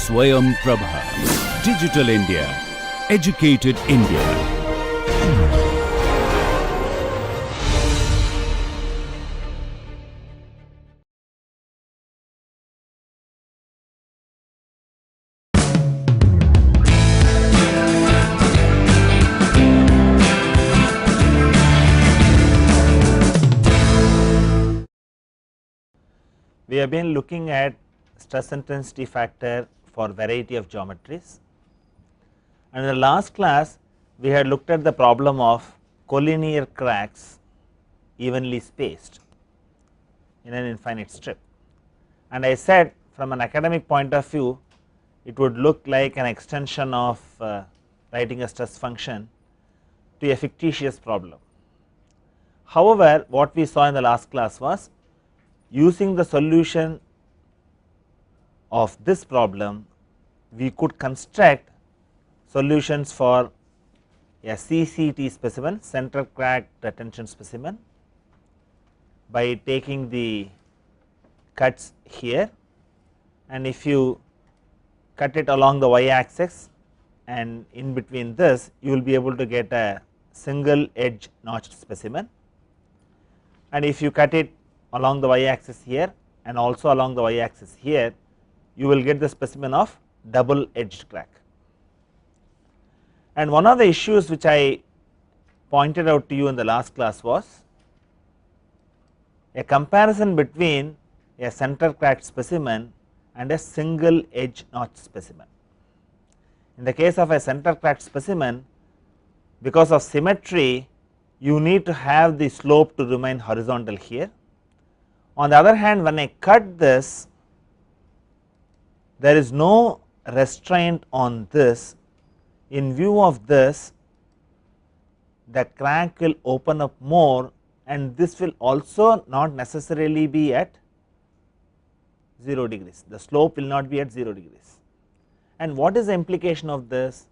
Swayam Prabha. Digital India. Educated India. We have been looking at stress intensity factor for variety of geometries, and in the last class we had looked at the problem of collinear cracks evenly spaced in an infinite strip, and I said from an academic point of view it would look like an extension of writing a stress function to a fictitious problem. However, what we saw in the last class was using the solution of this problem we could construct solutions for a CCT specimen, center crack retention specimen, by taking the cuts here, and if you cut it along the y axis and in between this you will be able to get a single edge notched specimen, and if you cut it along the y axis here and also along the y axis here you will get the specimen of double edged crack. And one of the issues which I pointed out to you in the last class was a comparison between a center cracked specimen and a single edge notched specimen. In the case of a center cracked specimen, because of symmetry you need to have the slope to remain horizontal here. On the other hand, when I cut this there is no restraint on this. In view of this the crack will open up more, and this will also not necessarily be at 0 degrees, the slope will not be at 0 degrees. And what is the implication of this?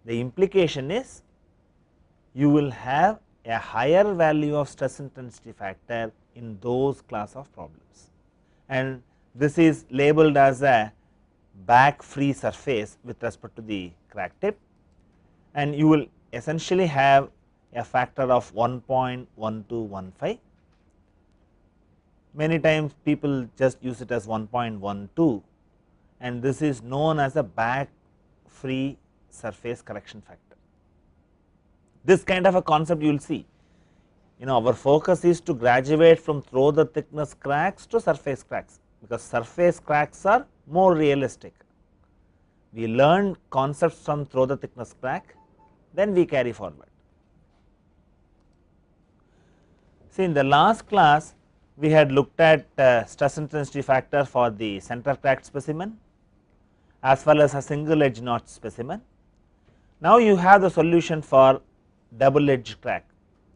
The implication is you will have a higher value of stress intensity factor in those class of problems, and this is labeled as a back free surface with respect to the crack tip, and you will essentially have a factor of 1.1215. Many times people just use it as 1.12, and this is known as a back free surface correction factor. This kind of a concept you will see, our focus is to graduate from through the thickness cracks to surface cracks, because surface cracks are more realistic. We learn concepts from through the thickness crack, then we carry forward. See, in the last class we had looked at stress intensity factor for the center cracked specimen as well as a single edge notch specimen. Now you have the solution for double edge crack.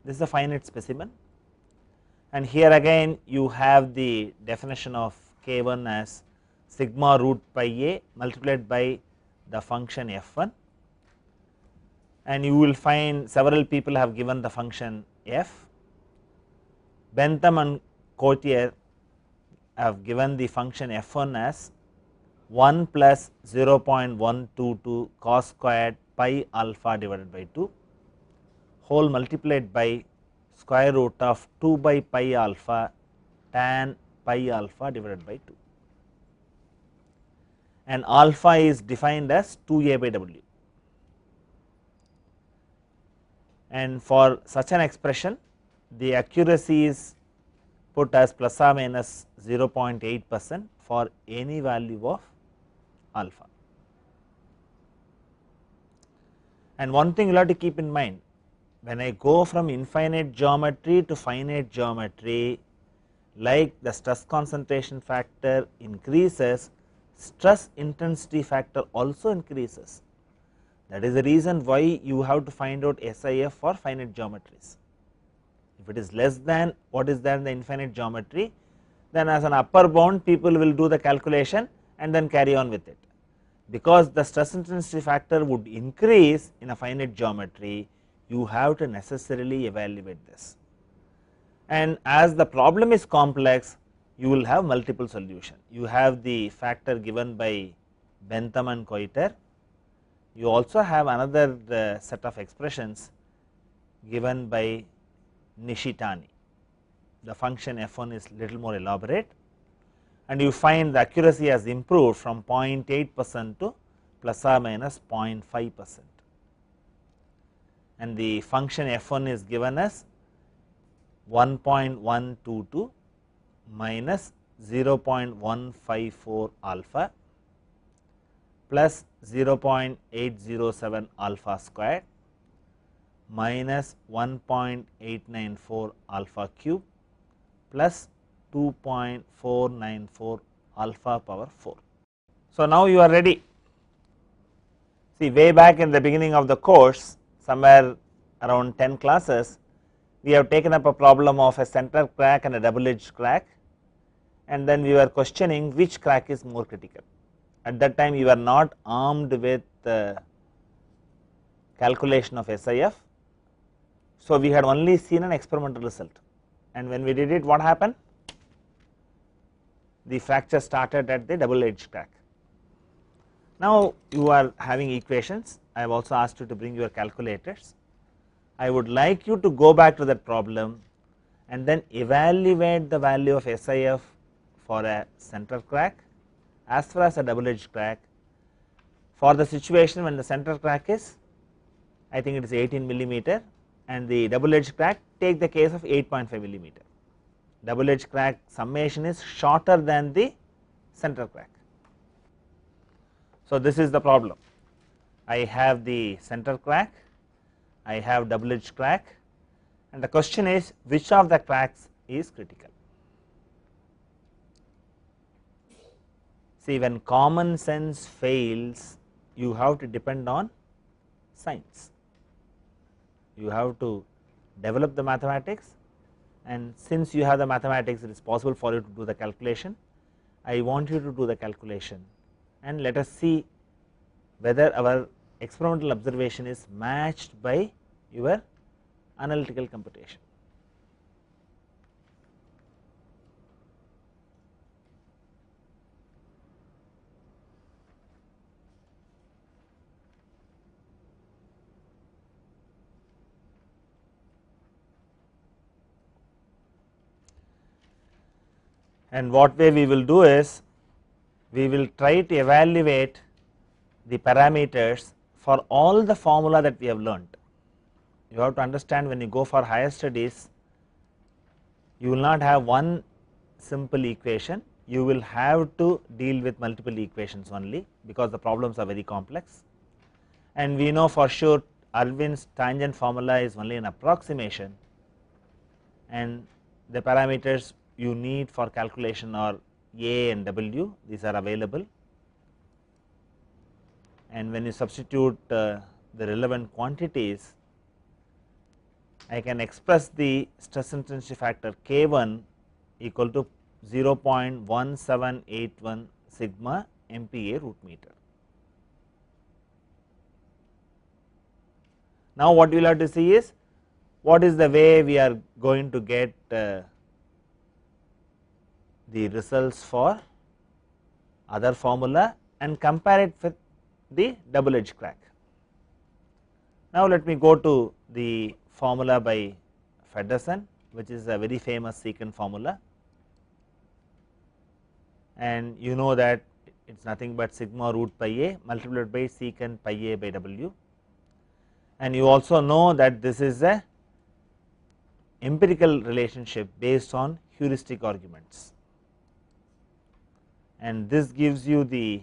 This is a finite specimen, and here again you have the definition of K1 as sigma root pi a multiplied by the function f1, and you will find several people have given the function f. Bentham and Cotier have given the function f1 as 1 plus 0.122 cos squared pi alpha divided by 2 whole multiplied by square root of 2 by pi alpha tan pi alpha divided by 2, and alpha is defined as 2a by w, and for such an expression the accuracy is put as plus or minus 0.8% for any value of alpha. And one thing you will have to keep in mind, when I go from infinite geometry to finite geometry, like the stress concentration factor increases, stress intensity factor also increases. That is the reason why you have to find out SIF for finite geometries. If it is less than what is there in the infinite geometry, then as an upper bound people will do the calculation and then carry on with it, because the stress intensity factor would increase in a finite geometry. You have to necessarily evaluate this, and as the problem is complex you will have multiple solutions. You have the factor given by Bentham and Coiter. You also have another set of expressions given by Nishitani. The function f1 is little more elaborate, and you find the accuracy has improved from 0.8% to plus or minus 0.5%, and the function f1 is given as 1.122 minus 0.154 alpha plus 0.807 alpha squared minus 1.894 alpha cube plus 2.494 alpha power 4. So, now you are ready. See, way back in the beginning of the course, somewhere around 10 classes, we have taken up a problem of a center crack and a double edged crack, and then we were questioning which crack is more critical. At that time you were not armed with calculation of SIF, so we had only seen an experimental result, and when we did it, what happened? The fracture started at the double edged crack. Now you are having equations. I have also asked you to bring your calculators. I would like you to go back to that problem and then evaluate the value of SIF for a center crack as well as a double edged crack for the situation when the center crack is, I think it is 18 millimeter, and the double edged crack, take the case of 8.5 millimeter. Double edged crack summation is shorter than the center crack. So, this is the problem. I have the center crack, I have double edged crack, and the question is which of the cracks is critical. See, when common sense fails, you have to depend on science. You have to develop the mathematics, and since you have the mathematics, it is possible for you to do the calculation. I want you to do the calculation, and let us see whether our experimental observation is matched by your analytical computation. And what way we will do is, we will try to evaluate the parameters for all the formula that we have learnt. You have to understand, when you go for higher studies, you will not have one simple equation, you will have to deal with multiple equations only, because the problems are very complex, and we know for sure Irwin's tangent formula is only an approximation, and the parameters you need for calculation are A and W, these are available, and when you substitute the relevant quantities, I can express the stress intensity factor K1 equal to 0.1781 sigma MPa root meter. Now what we will have to see is, what is the way we are going to get the results for other formula and compare it with the double edged crack. Now let me go to the formula by Feddersen, which is a very famous secant formula, and you know that it is nothing but sigma root pi a multiplied by secant pi a by W, and you also know that this is a empirical relationship based on heuristic arguments, and this gives you the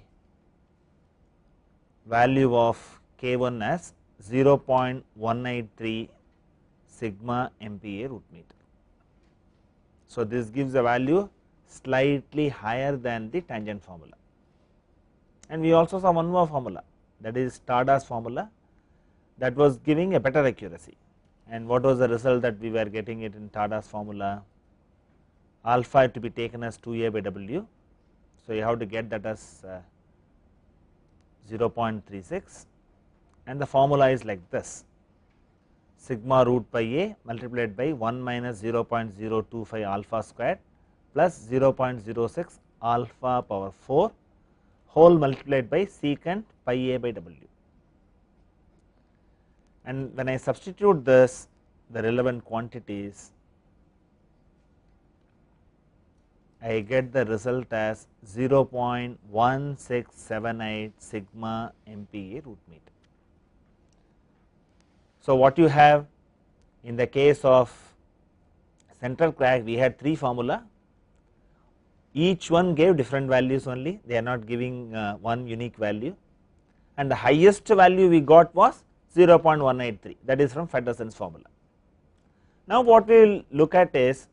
value of K1 as 0.183 sigma MPa root meter. So, this gives a value slightly higher than the tangent formula, and we also saw one more formula, that is Tada's formula, that was giving a better accuracy. And what was the result that we were getting it in Tada's formula? Alpha to be taken as 2a by W. So, you have to get that as 0.36, and the formula is like this: sigma root pi a multiplied by 1 minus 0.025 alpha squared plus 0.06 alpha power 4 whole multiplied by secant pi a by w. And when I substitute this, the relevant quantities, I get the result as 0.1678 sigma MPa root meter. So, what you have in the case of central crack, we had 3 formula, each one gave different values only, they are not giving one unique value, and the highest value we got was 0.183, that is from Fedderson's formula. Now, what we will look at is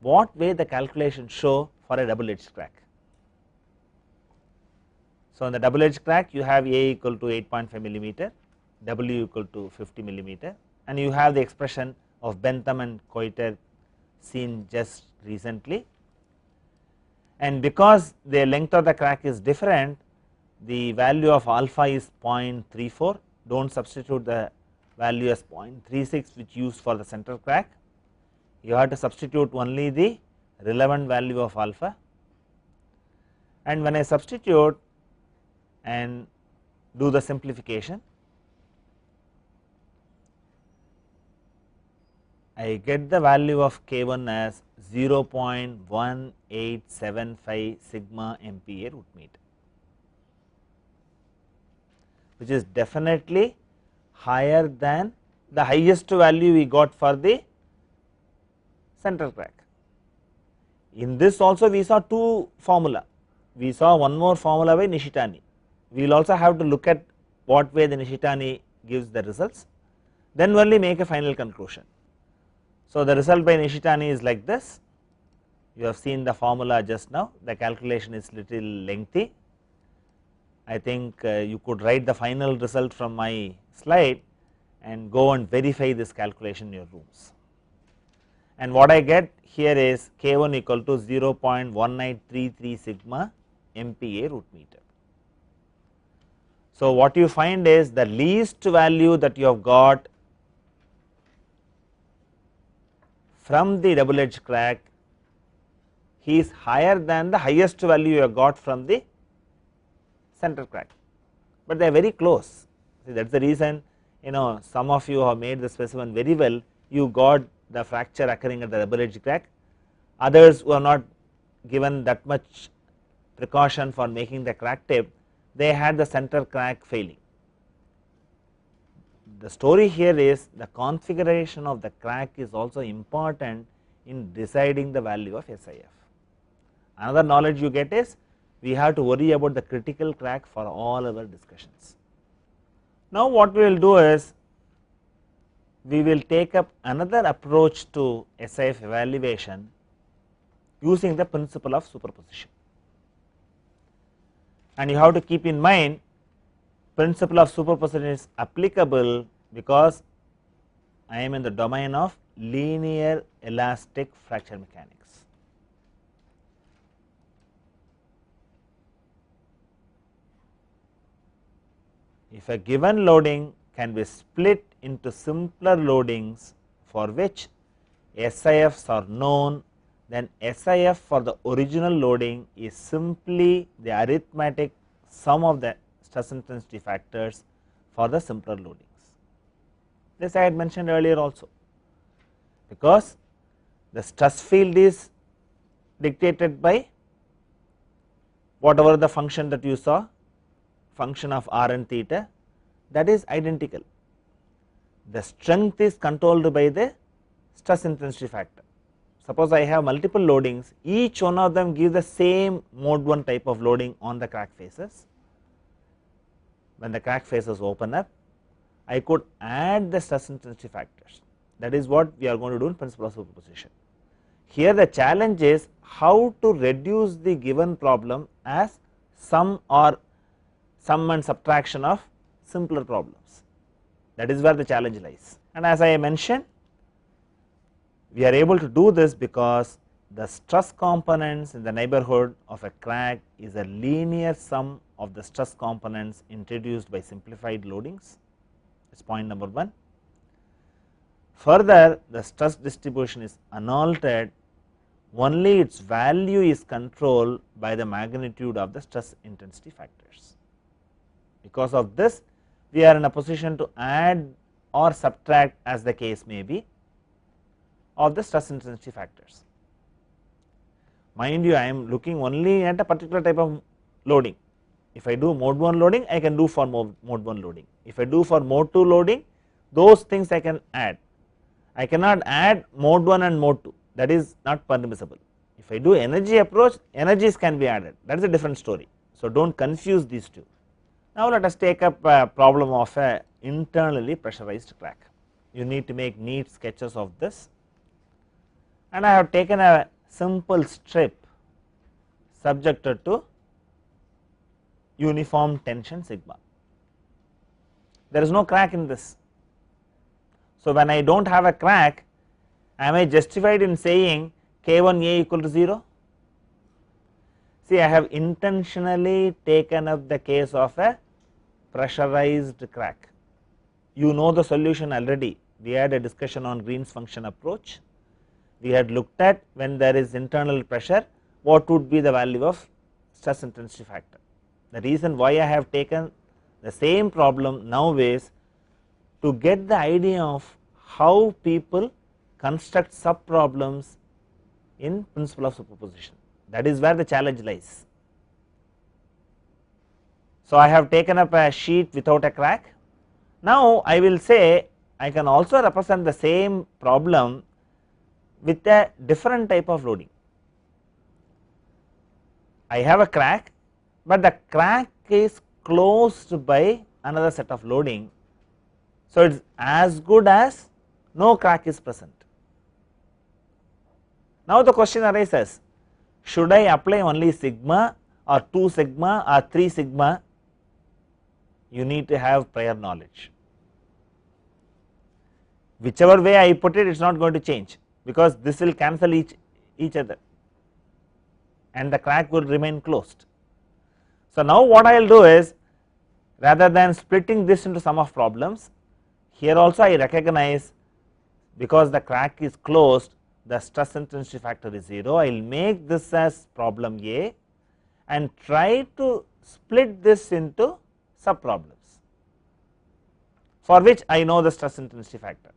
what way the calculation show for a double edged crack. So, in the double edged crack you have A equal to 8.5 millimeter, W equal to 50 millimeter, and you have the expression of Bentham and Coiter seen just recently, and because the length of the crack is different, the value of alpha is 0.34, do not substitute the value as 0.36 which used for the central crack, you have to substitute only the relevant value of alpha, and when I substitute and do the simplification, I get the value of K1 as 0.1875 sigma MPa root meter, which is definitely higher than the highest value we got for the central crack. In this also we saw 2 formula, we saw one more formula by Nishitani, we will also have to look at what way the Nishitani gives the results, then only make a final conclusion. So, the result by Nishitani is like this, you have seen the formula just now, the calculation is little lengthy, I think you could write the final result from my slide and go and verify this calculation in your rooms. And what I get here is K1 equal to 0.1933 sigma MPa root meter. So, what you find is the least value that you have got from the double edge crack is higher than the highest value you have got from the central crack, but they are very close. See, that is the reason some of you have made the specimen very well, you got the fracture occurring at the double edge crack, others who have not given that much precaution for making the crack tip, they had the center crack failing. The story here is the configuration of the crack is also important in deciding the value of SIF. Another knowledge you get is we have to worry about the critical crack for all our discussions. Now, what we will do is we will take up another approach to SIF evaluation using the principle of superposition, and you have to keep in mind principle of superposition is applicable because I am in the domain of linear elastic fracture mechanics. If a given loading can be split into simpler loadings for which SIFs are known, then SIF for the original loading is simply the arithmetic sum of the stress intensity factors for the simpler loadings. This I had mentioned earlier also, because the stress field is dictated by whatever the function that you saw, function of r and theta, that is identical. The strength is controlled by the stress intensity factor. Suppose I have multiple loadings, each one of them gives the same mode 1 type of loading on the crack faces. When the crack faces open up, I could add the stress intensity factors, that is what we are going to do in principle of superposition. Here the challenge is how to reduce the given problem as sum and subtraction of simpler problems, that is where the challenge lies. And as I mentioned, we are able to do this because the stress components in the neighborhood of a crack is a linear sum of the stress components introduced by simplified loadings. That is point number 1. Further, the stress distribution is unaltered only its value is controlled by the magnitude of the stress intensity factors. Because of this, we are in a position to add or subtract, as the case may be, of the stress intensity factors. Mind you, I am looking only at a particular type of loading. If I do mode 1 loading, I can do for mode 1 loading. If I do for mode 2 loading, those things I can add. I cannot add mode 1 and mode 2, that is not permissible. If I do energy approach, energies can be added, that is a different story. So, do not confuse these two. Now, let us take up a problem of a internally pressurized crack. You need to make neat sketches of this, and I have taken a simple strip subjected to uniform tension sigma. There is no crack in this. So, when I do not have a crack, am I justified in saying K1A equal to 0? See, I have intentionally taken up the case of a pressurized crack. You know the solution already. We had a discussion on Green's function approach. We had looked at when there is internal pressure, what would be the value of stress intensity factor. The reason why I have taken the same problem now is to get the idea of how people construct sub problems in principle of superposition. That is where the challenge lies. So, I have taken up a sheet without a crack. Now, I will say I can also represent the same problem with a different type of loading. I have a crack, but the crack is closed by another set of loading. So, it is as good as no crack is present. Now, the question arises, should I apply only sigma or 2 sigma or 3 sigma? You need to have prior knowledge. Whichever way I put it, it is not going to change, because this will cancel each other and the crack will remain closed. So, now what I will do is, rather than splitting this into sum of problems, here also I recognize, because the crack is closed, the stress intensity factor is 0. I will make this as problem A and try to split this into sub problems, for which I know the stress intensity factor.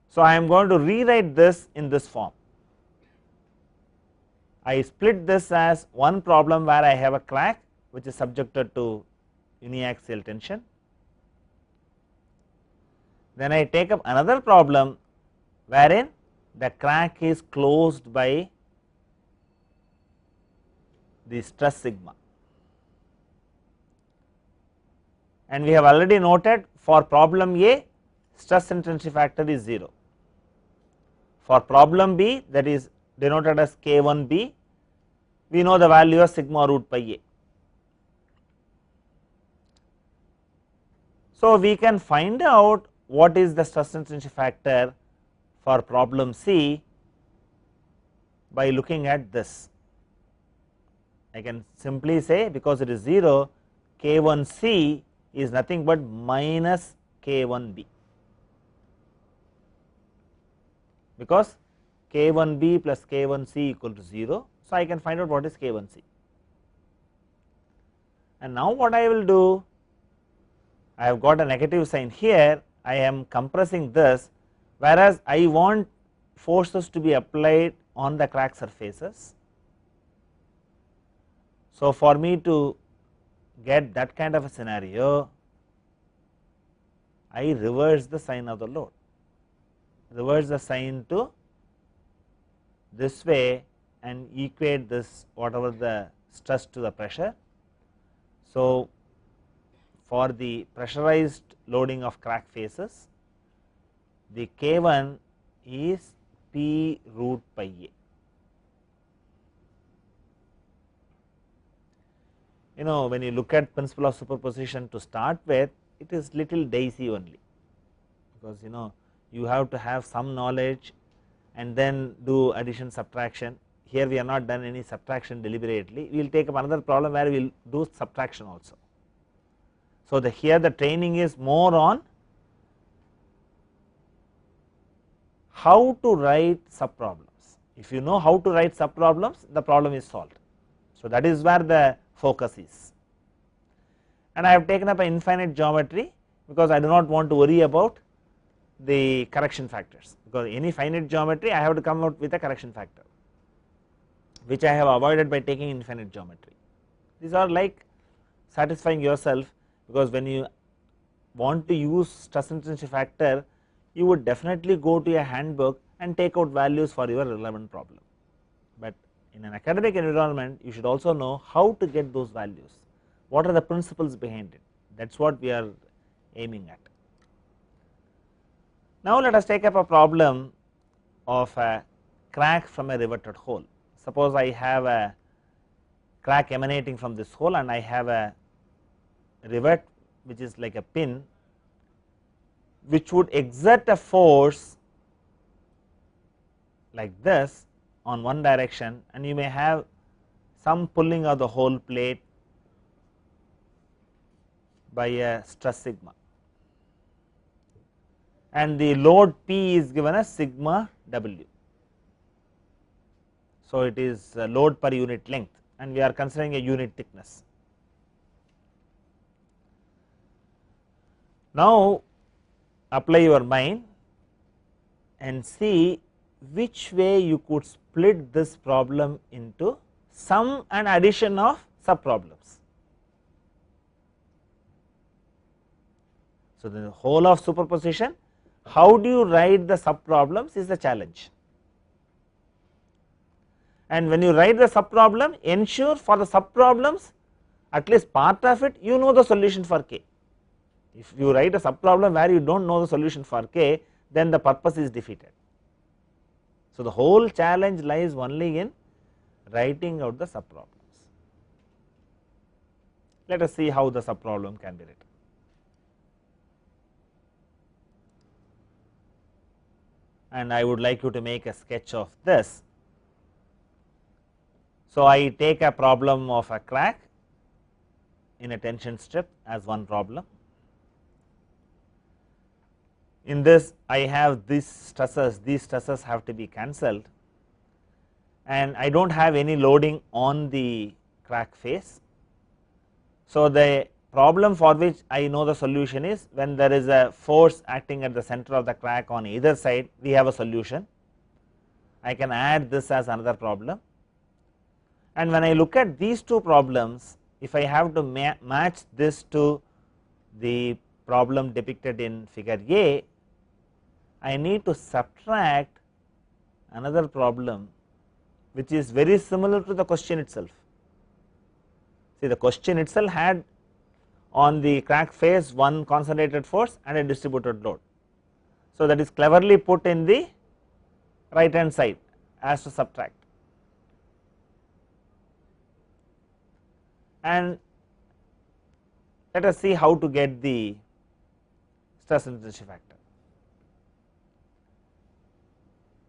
So, I am going to rewrite this in this form. I split this as one problem where I have a crack which is subjected to uniaxial tension. Then I take up another problem wherein the crack is closed by the stress sigma, and we have already noted for problem A, stress intensity factor is 0. For problem B, that is denoted as K1B, we know the value of sigma root pi A. So, we can find out what is the stress intensity factor for problem C by looking at this. I can simply say, because it is 0, K1C is nothing but minus K1B, because K1B plus K1C equal to 0. So, I can find out what is K1C. And now what I will do, I have got a negative sign here, I am compressing this, whereas I want forces to be applied on the crack surfaces. So, for me to get that kind of a scenario, I reverse the sign of the load, reverse the sign to this way and equate this whatever the stress to the pressure. So, for the pressurized loading of crack faces, the K1 is P root pi A. You know, when you look at principle of superposition to start with, it is little dicey only, because you have to have some knowledge and then do addition subtraction. Here we have not done any subtraction deliberately, we will take up another problem where we will do subtraction also. So, here the training is more on how to write sub problems. If you know how to write sub problems, the problem is solved. So, that is where the focus is, and I have taken up an infinite geometry because I do not want to worry about the correction factors, because any finite geometry I have to come out with a correction factor, which I have avoided by taking infinite geometry. These are like satisfying yourself, because when you want to use stress intensity factor, you would definitely go to a handbook and take out values for your relevant problem, but in an academic environment you should also know how to get those values, what are the principles behind it. That is what we are aiming at. Now, let us take up a problem of a crack from a riveted hole. Suppose I have a crack emanating from this hole and I have a rivet which is like a pin, which would exert a force like this on one direction, and you may have some pulling of the whole plate by a stress sigma, and the load P is given as sigma W. So, it is load per unit length, and we are considering a unit thickness. Now, apply your mind and see which way you could split this problem into sum and addition of sub problems. So, the whole of superposition, how do you write the sub problems is the challenge, and when you write the sub problem, ensure for the sub problems at least part of it you know the solution for k. If you write a sub problem where you do not know the solution for k, then the purpose is defeated. So, the whole challenge lies only in writing out the sub problems. Let us see how the sub problem can be written. And I would like you to make a sketch of this. So, I take a problem of a crack in a tension strip as one problem. In this I have these stresses have to be cancelled, and I do not have any loading on the crack face. So, the problem for which I know the solution is when there is a force acting at the center of the crack on either side, we have a solution. I can add this as another problem, and when I look at these two problems, if I have to match this to the problem depicted in figure A, I need to subtract another problem which is very similar to the question itself. See, the question itself had on the crack face one concentrated force and a distributed load. So, that is cleverly put in the right hand side as to subtract, and let us see how to get the stress intensity factor.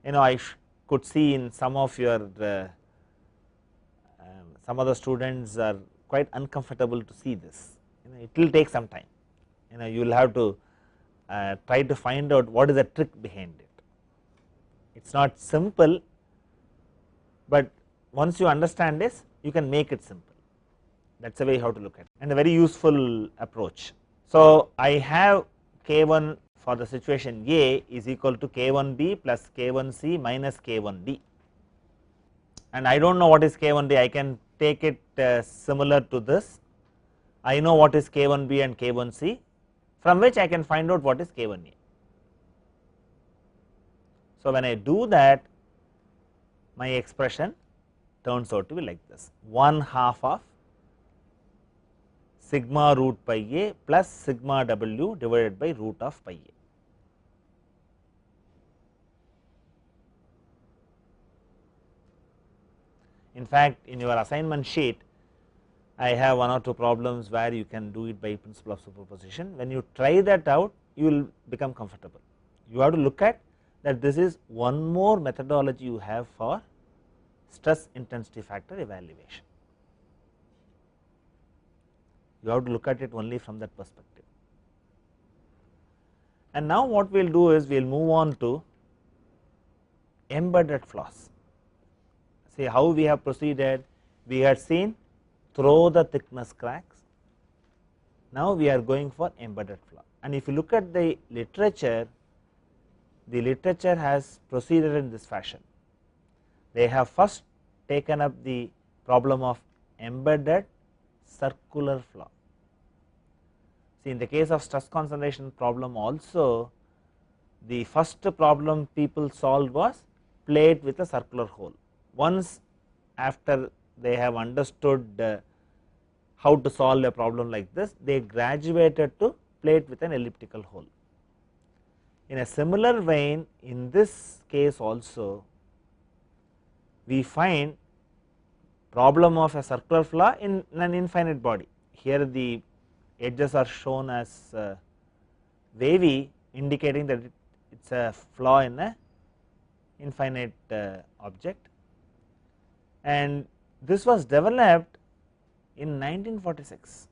I could see in some of your some of the students are quite uncomfortable to see this. It will take some time. You will have to try to find out what is the trick behind it. It is not simple, but once you understand this, you can make it simple. That is a way how to look at it, and a very useful approach. So, I have K1 for the situation A is equal to K1B plus K1C minus K1D, and I do not know what is K1D. I can take it similar to this. I know what is K1B and K1C, from which I can find out what is K1A. So, when I do that, my expression turns out to be like this: 1/2 of sigma root pi A plus sigma W divided by root of pi A. In fact, in your assignment sheet, I have one or two problems where you can do it by principle of superposition. When you try that out, you will become comfortable. You have to look at that this is one more methodology you have for stress intensity factor evaluation. You have to look at it only from that perspective. And now what we will do is we will move on to embedded flaws. See how we have proceeded. We had seen through the thickness cracks. Now we are going for embedded flaw, and if you look at the literature has proceeded in this fashion. They have first taken up the problem of embedded circular flaw. See, in the case of stress concentration problem also, the first problem people solved was plate with a circular hole. Once after they have understood how to solve a problem like this, they graduated to plate with an elliptical hole. In a similar vein, in this case also, we find problem of a circular flaw in an infinite body. Here the edges are shown as wavy, indicating that it is a flaw in a infinite object, and this was developed in 1946.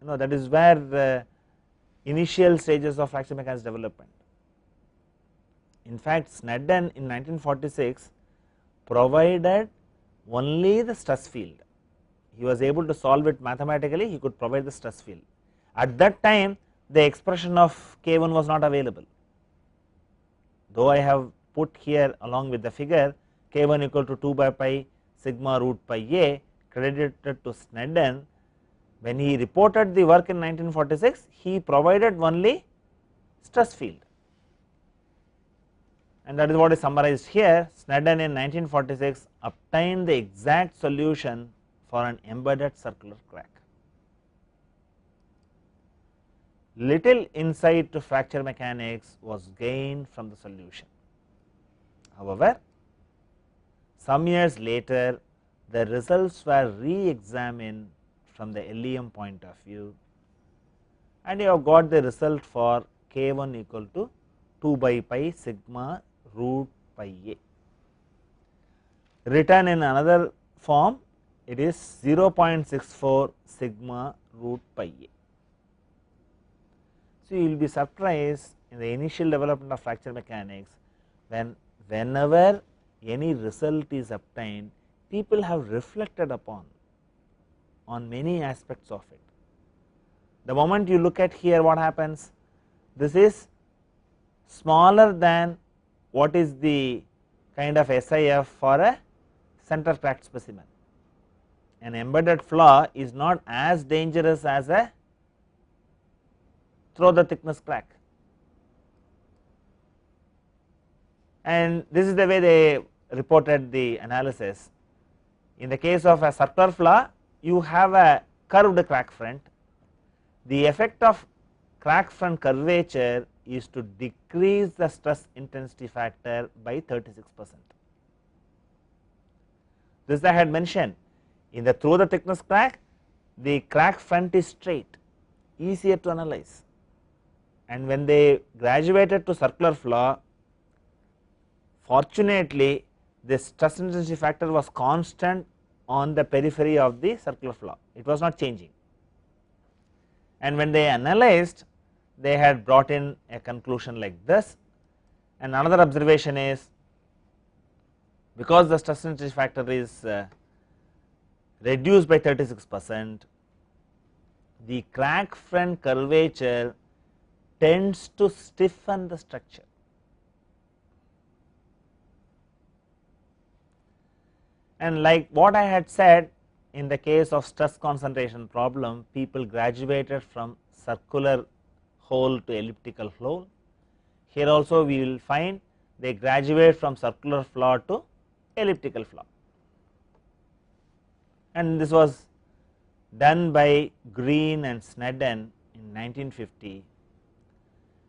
That is where the initial stages of fracture mechanics development. In fact, Snedden in 1946 provided only the stress field. He was able to solve it mathematically, he could provide the stress field. At that time the expression of K1 was not available, though I have put here along with the figure K1 equal to 2 by pi sigma root pi a, credited to Snedden. When he reported the work in 1946, he provided only stress field, and that is what is summarized here. Snedden in 1946 obtained the exact solution for an embedded circular crack. Little insight to fracture mechanics was gained from the solution. However, some years later the results were re-examined from the LEM point of view, and you have got the result for K1 equal to 2 by pi sigma root pi a. Written in another form, it is 0.64 sigma root pi a. So you will be surprised in the initial development of fracture mechanics, whenever any result is obtained, people have reflected upon on many aspects of it. The moment you look at here, what happens? This is smaller than what is the kind of SIF for a center cracked specimen. An embedded flaw is not as dangerous as a through the thickness crack, and this is the way they reported the analysis. In the case of a circular flaw, you have a curved crack front. The effect of crack front curvature is to decrease the stress intensity factor by 36%. This I had mentioned. In the through the thickness crack, the crack front is straight, easier to analyze, and when they graduated to circular flaw, fortunately the stress intensity factor was constant on the periphery of the circular flaw, it was not changing, and when they analyzed, they had brought in a conclusion like this. And another observation is, because the stress intensity factor is reduced by 36%, the crack front curvature tends to stiffen the structure. And like what I had said, in the case of stress concentration problem, people graduated from circular hole to elliptical hole. Here also we will find they graduate from circular flaw to elliptical flaw, and this was done by Green and Snedden in 1950,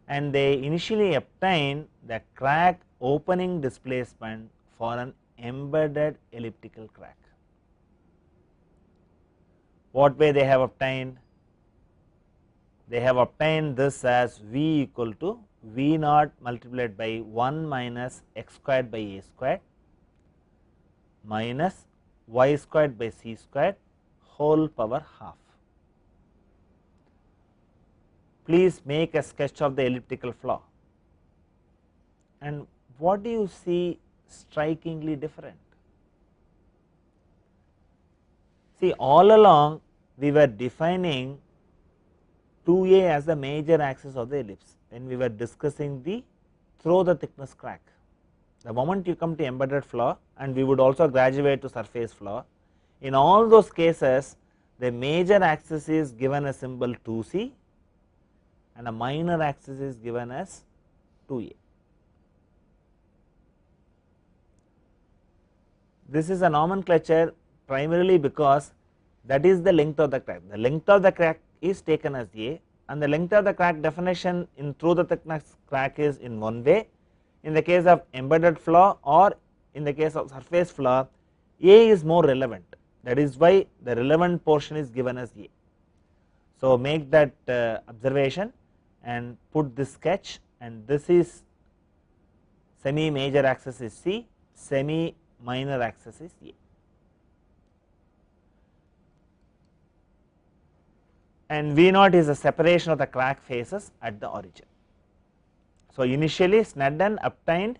and they initially obtained the crack opening displacement for an embedded elliptical crack. What way they have obtained? They have obtained this as V equal to V naught multiplied by 1 minus x squared by a squared minus y squared by c squared whole power half. Please make a sketch of the elliptical flaw, and what do you see strikingly different? See, all along we were defining 2a as the major axis of the ellipse when we were discussing the through the thickness crack. The moment you come to embedded flaw, and we would also graduate to surface flaw, in all those cases the major axis is given a symbol 2c and a minor axis is given as 2a. This is a nomenclature primarily because that is the length of the crack. The length of the crack is taken as a, and the length of the crack definition in through the thickness crack is in one way. In the case of embedded flaw or in the case of surface flaw, a is more relevant, that is why the relevant portion is given as a. So, make that observation and put this sketch, and this is semi major axis is C, semi minor axis is A. And V naught is the separation of the crack faces at the origin. So, initially Snedden obtained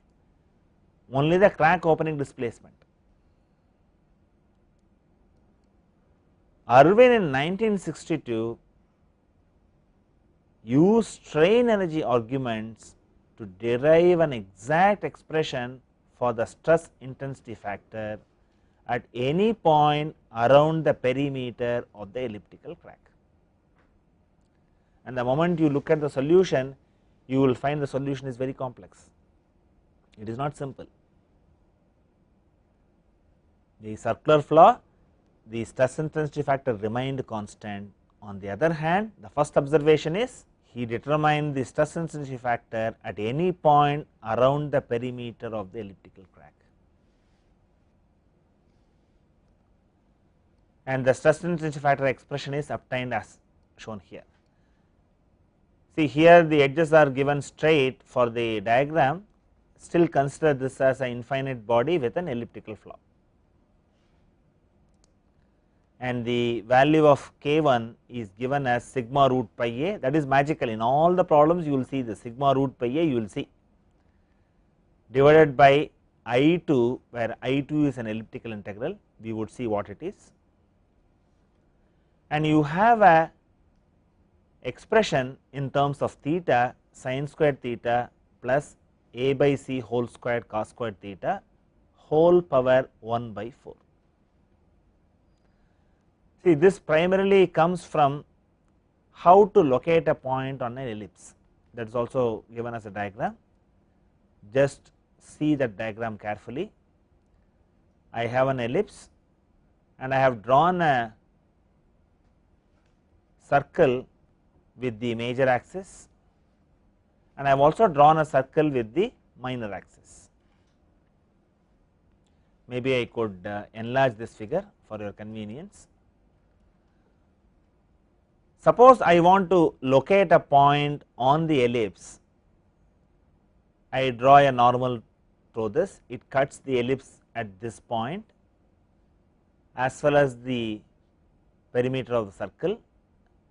only the crack opening displacement. Irwin in 1962 used strain energy arguments to derive an exact expression for the stress intensity factor at any point around the perimeter of the elliptical crack. And the moment you look at the solution, you will find the solution is very complex. It is not simple. The circular flaw, the stress intensity factor remained constant. On the other hand, the first observation is he determined the stress intensity factor at any point around the perimeter of the elliptical crack, and the stress intensity factor expression is obtained as shown here. See, here the edges are given straight for the diagram, still consider this as an infinite body with an elliptical flaw, and the value of K1 is given as sigma root pi a. That is magical, in all the problems you will see the sigma root pi a, you will see, divided by I2, where I2 is an elliptical integral, we would see what it is, and you have a expression in terms of theta sin squared theta plus a by c whole squared cos squared theta whole power 1 by 4. See, this primarily comes from how to locate a point on an ellipse, that is also given as a diagram. Just see that diagram carefully. I have an ellipse and I have drawn a circle with the major axis, and I have also drawn a circle with the minor axis. Maybe I could enlarge this figure for your convenience. Suppose I want to locate a point on the ellipse, I draw a normal through this, it cuts the ellipse at this point as well as the perimeter of the circle,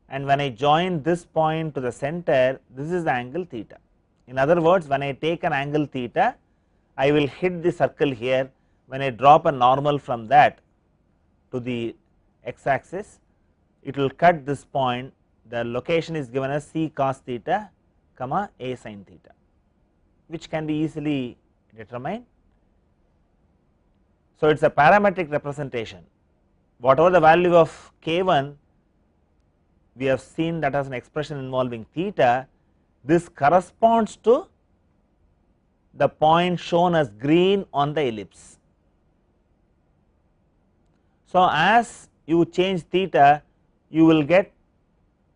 and when I join this point to the center, this is the angle theta. In other words, when I take an angle theta, I will hit the circle here. When I drop a normal from that to the x axis, it will cut this point. The location is given as c cos theta comma a sin theta, which can be easily determined. So, it is a parametric representation. Whatever the value of K1, we have seen that as an expression involving theta, this corresponds to the point shown as green on the ellipse. So, as you change theta, you will get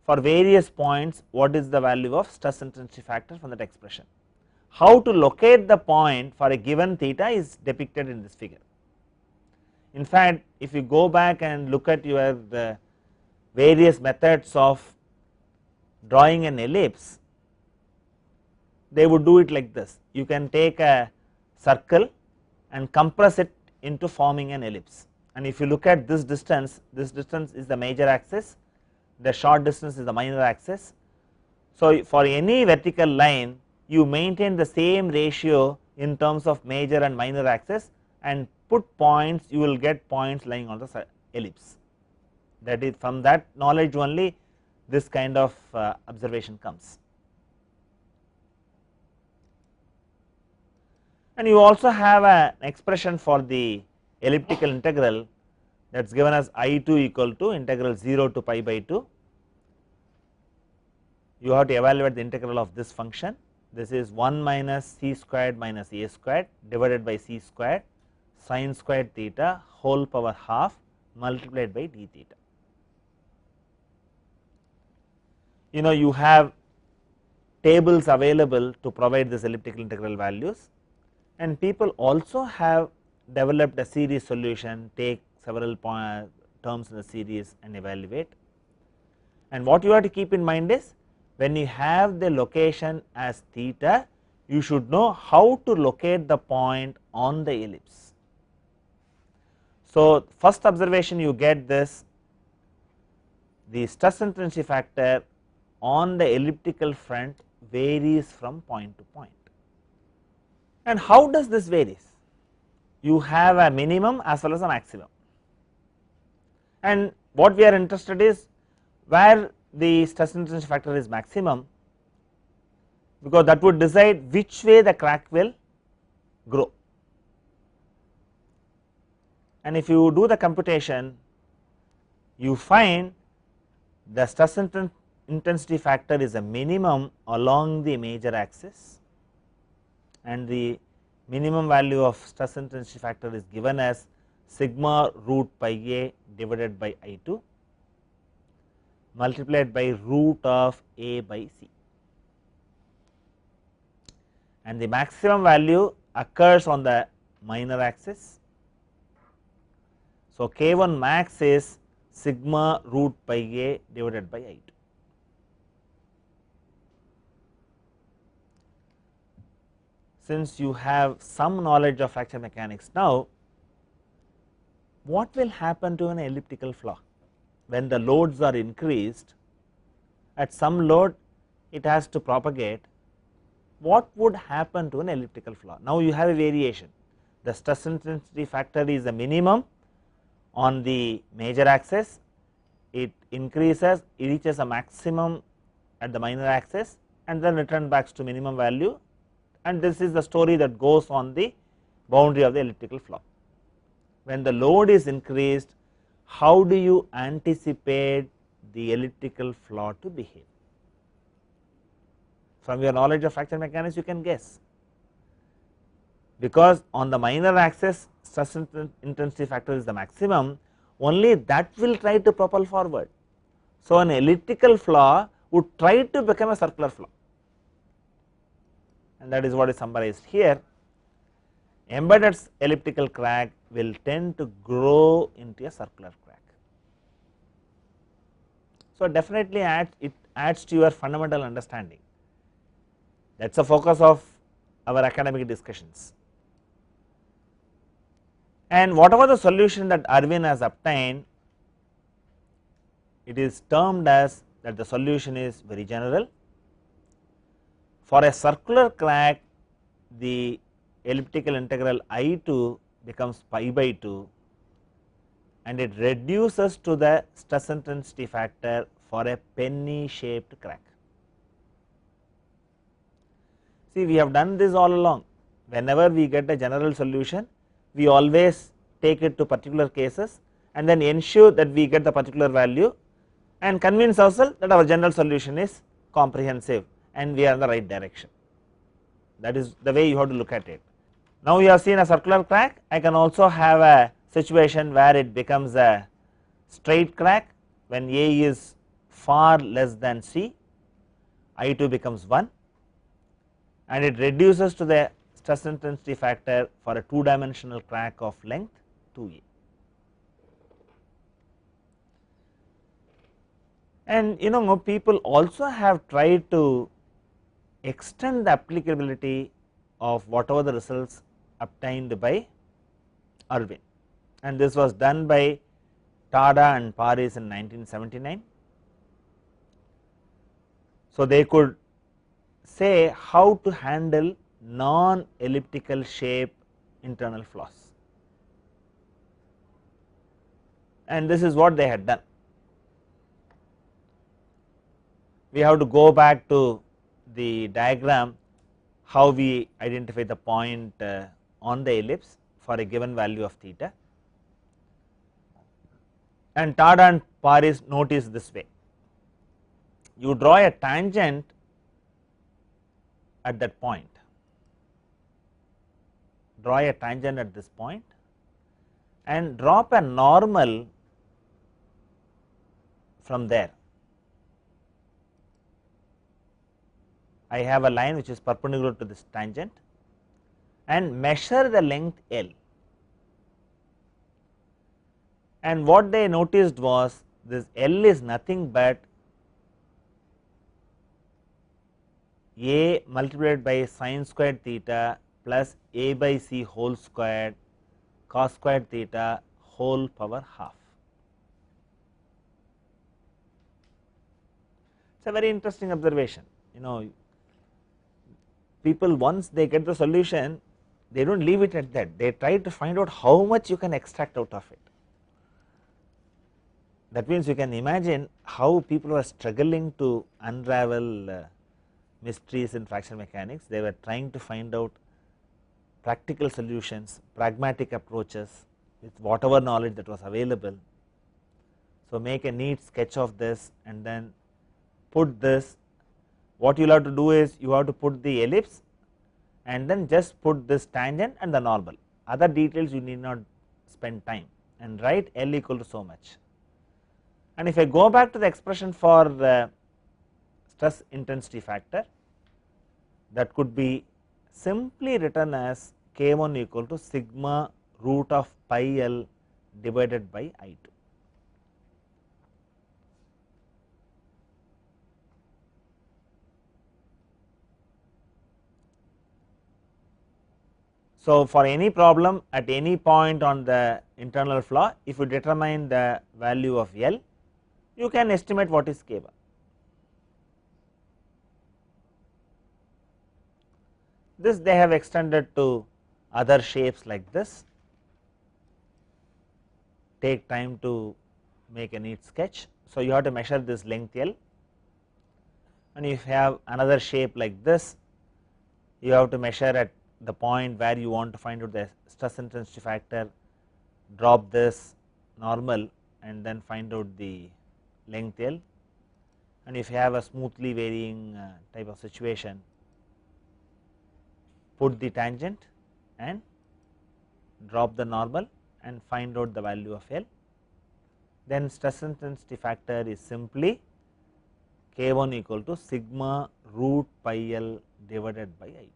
for various points what is the value of stress intensity factor from that expression. How to locate the point for a given theta is depicted in this figure. In fact, if you go back and look at your the various methods of drawing an ellipse, they would do it like this. You can take a circle and compress it into forming an ellipse, and if you look at this distance is the major axis, the short distance is the minor axis. So, for any vertical line you maintain the same ratio in terms of major and minor axis and put points, you will get points lying on the ellipse. That is, from that knowledge only this kind of observation comes. And you also have an expression for the elliptical integral, that is given as I2 equal to integral 0 to pi by 2. You have to evaluate the integral of this function. This is 1 minus c squared minus a squared divided by c squared sin squared theta whole power half multiplied by d theta. You have tables available to provide this elliptical integral values, and people also have developed a series solution, take several terms in the series and evaluate. And what you have to keep in mind is, when you have the location as theta, you should know how to locate the point on the ellipse. So, first observation you get this, the stress intensity factor on the elliptical front varies from point to point. And how does this varies? You have a minimum as well as a maximum, and what we are interested is where the stress intensity factor is maximum, because that would decide which way the crack will grow. And if you do the computation, you find the stress intensity factor is a minimum along the major axis, and the minimum value of stress intensity factor is given as sigma root pi a divided by I2 multiplied by root of a by c, and the maximum value occurs on the minor axis. So, K1 max is sigma root pi a divided by I2. Since you have some knowledge of fracture mechanics now, what will happen to an elliptical flaw? When the loads are increased, at some load it has to propagate, what would happen to an elliptical flaw? Now you have a variation, the stress intensity factor is a minimum on the major axis, it increases, it reaches a maximum at the minor axis and then return back to minimum value, and this is the story that goes on the boundary of the elliptical flaw. When the load is increased, how do you anticipate the elliptical flaw to behave? From your knowledge of fracture mechanics you can guess, because on the minor axis stress intensity factor is the maximum, only that will try to propel forward. So, an elliptical flaw would try to become a circular flaw, and that is what is summarized here. Embedded elliptical crack will tend to grow into a circular crack. So, definitely it adds to your fundamental understanding. That is the focus of our academic discussions. And whatever the solution that Arvind has obtained, it is termed as that the solution is very general. For a circular crack, the elliptical integral I2 becomes pi by 2 and it reduces to the stress intensity factor for a penny shaped crack. See, we have done this all along. Whenever we get a general solution, we always take it to particular cases and then ensure that we get the particular value and convince ourselves that our general solution is comprehensive and we are in the right direction. That is the way you have to look at it. Now you have seen a circular crack, I can also have a situation where it becomes a straight crack when A is far less than C, I2 becomes 1 and it reduces to the stress intensity factor for a 2-dimensional crack of length 2a. And people also have tried to extend the applicability of whatever the results obtained by Irwin, and this was done by Tada and Paris in 1979. So, they could say how to handle non elliptical shape internal flaws, and this is what they had done. We have to go back to the diagram how we identify the point on the ellipse for a given value of theta, and Tada and Paris note is this way: you draw a tangent at that point, draw a tangent at this point and drop a normal from there. I have a line which is perpendicular to this tangent and measure the length L, and what they noticed was this L is nothing but A multiplied by sin squared theta plus A by C whole squared cos squared theta whole power half. It is a very interesting observation. People, once they get the solution, they do not leave it at that, they try to find out how much you can extract out of it. That means you can imagine how people were struggling to unravel mysteries in fractional mechanics. They were trying to find out practical solutions, pragmatic approaches with whatever knowledge that was available. So, make a neat sketch of this and then put this. What you will have to do is you have to put the ellipse and then just put this tangent and the normal, other details you need not spend time, and write L equal to so much. And if I go back to the expression for the stress intensity factor, that could be simply written as K1 equal to sigma root of pi L divided by I2. So, for any problem at any point on the internal flaw, if you determine the value of L, you can estimate what is K1. This they have extended to other shapes like this. Take time to make a neat sketch. So, you have to measure this length L, and if you have another shape like this, you have to measure at the point where you want to find out the stress intensity factor, drop this normal and then find out the length L, and if you have a smoothly varying type of situation, put the tangent and drop the normal and find out the value of L. Then stress intensity factor is simply K1 equal to sigma root pi L divided by I2.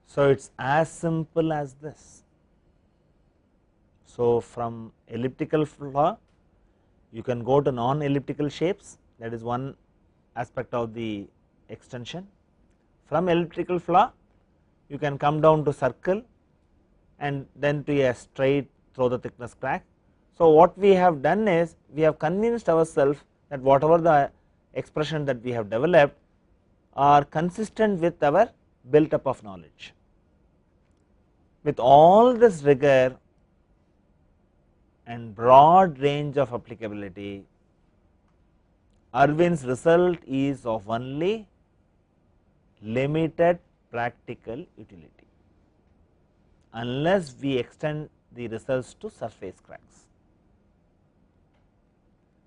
So, it is as simple as this. So, from elliptical flaw you can go to non elliptical shapes, that is one aspect of the extension. From elliptical flaw you can come down to circle and then to a straight through the thickness crack. So, what we have done is we have convinced ourselves that whatever the expression that we have developed are consistent with our built up of knowledge. With all this rigor and broad range of applicability, Irwin's result is of only limited practical utility, unless we extend the results to surface cracks.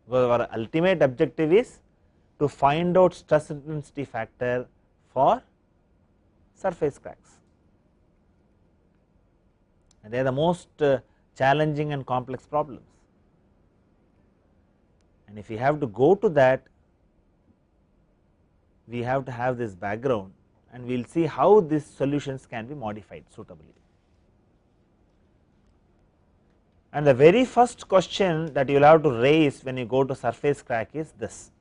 Because our ultimate objective is to find out stress intensity factor for surface cracks, and they are the most challenging and complex problems. And if we have to go to that, we have to have this background, and we will see how these solutions can be modified suitably. And the very first question that you will have to raise when you go to surface crack is this: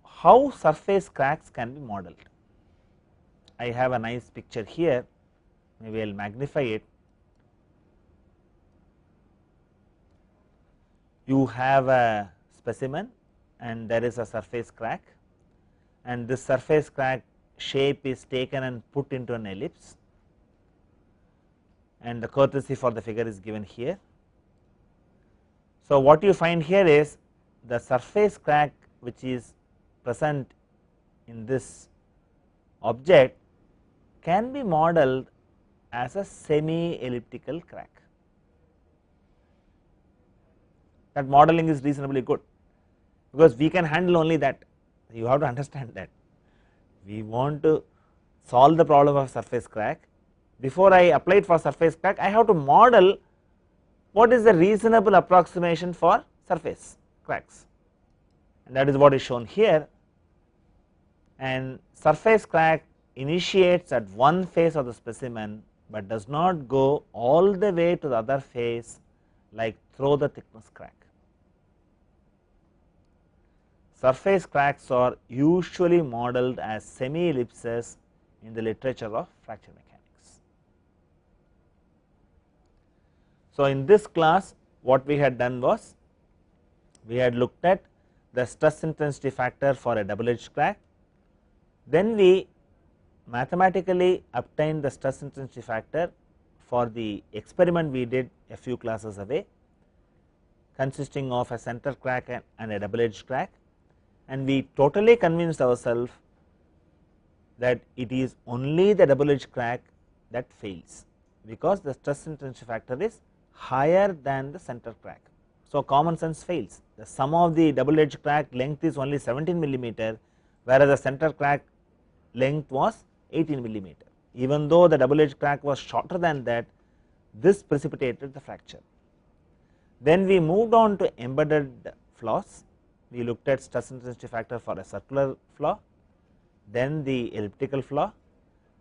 how surface cracks can be modeled? I have a nice picture here, maybe I will magnify it. you have a specimen and there is a surface crack, and this surface crack shape is taken and put into an ellipse, and the courtesy for the figure is given here. So, what you find here is the surface crack which is present in this object can be modeled as a semi elliptical crack. That modeling is reasonably good, because we can handle only that. You have to understand that we want to solve the problem of surface crack. Before I apply it for surface crack, I have to model what is the reasonable approximation for surface cracks, and that is what is shown here. And surface crack initiates at one face of the specimen, but does not go all the way to the other face like through the thickness crack. Surface cracks are usually modeled as semi ellipses in the literature of fracture mechanics. So, in this class what we had done was, we had looked at the stress intensity factor for a double edged crack, then we mathematically obtained the stress intensity factor for the experiment we did a few classes away, consisting of a center crack and a double edged crack, and we totally convinced ourselves that it is only the double edged crack that fails, because the stress intensity factor is higher than the center crack. So, common sense fails. The sum of the double edged crack length is only 17 millimeter, whereas the center crack length was 18 millimeter. Even though the double edged crack was shorter than that, this precipitated the fracture. Then we moved on to embedded flaws. We looked at stress intensity factor for a circular flaw, then the elliptical flaw,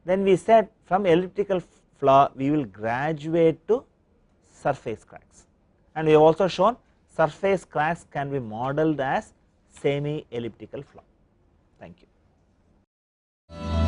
then we said from elliptical flaw we will graduate to surface cracks, and we have also shown surface cracks can be modeled as semi elliptical flaw. Thank you.